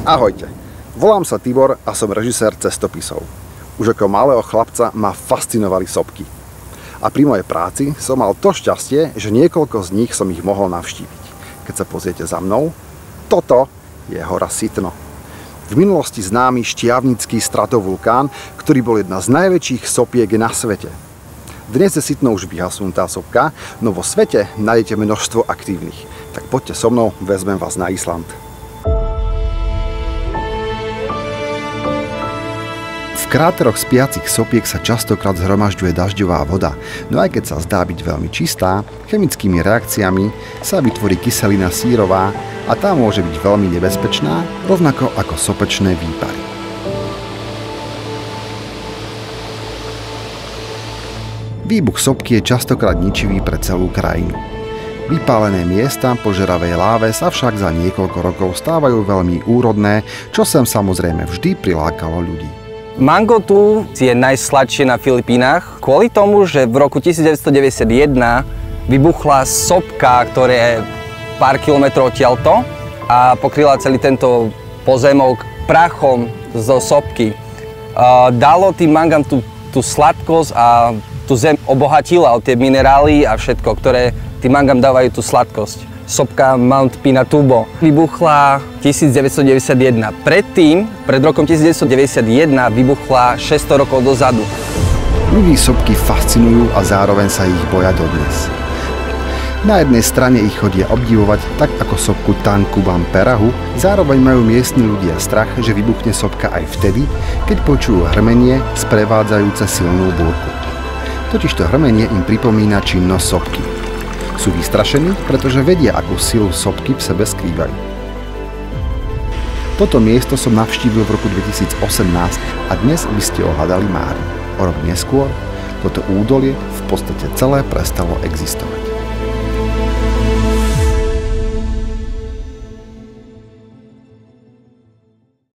Ahojte, volám sa Tibor a som režisér cestopisov. Už ako malého chlapca ma fascinovali sopky. A pri mojej práci som mal to šťastie, že niekoľko z nich som ich mohol navštíviť. Keď sa pozriete za mnou, toto je hora Sitno. V minulosti známy šťavnický stratovulkán, ktorý bol jedna z najväčších sopiek na svete. Dnes je Sitno už vyhasnutá sopka, no vo svete nájdete množstvo aktívnych. Tak poďte so mnou, vezmem vás na Island. V kráteroch spiacich sopiek sa častokrát zhromažďuje dažďová voda, no aj keď sa zdá byť veľmi čistá, chemickými reakciami sa vytvorí kyselina sírová a tá môže byť veľmi nebezpečná, rovnako ako sopečné výpary. Výbuch sopky je častokrát ničivý pre celú krajinu. Vypálené miesta po žeravej láve sa však za niekoľko rokov stávajú veľmi úrodné, čo sem samozrejme vždy prilákalo ľudí. Mango tu je najsladšie na Filipínach kvôli tomu, že v roku 1991 vybuchla sopka, ktorá je pár kilometrov odtiaľto a pokryla celý tento pozemok prachom zo sopky. Dalo tým mangám tú sladkosť a tú zem obohatila o tie minerály a všetko, ktoré tým mangám dávajú tú sladkosť. Sopka Mount Pinatubo vybuchla 1991. Predtým, pred rokom 1991, vybuchla 600 rokov dozadu. Ľudí sopky fascinujú a zároveň sa ich boja dodnes. Na jednej strane ich chodia obdivovať tak ako sopku Tangkuban Perahu, zároveň majú miestni ľudia strach, že vybuchne sopka aj vtedy, keď počujú hrmenie sprevádzajúce silnú búrku. Totižto hrmenie im pripomína činnosť sopky. Sú vystrašení, pretože vedia, akú silu sopky v sebe skrývajú. Toto miesto som navštívil v roku 2018 a dnes by ste ho hľadali márne. O rok neskôr toto údolie v podstate celé prestalo existovať.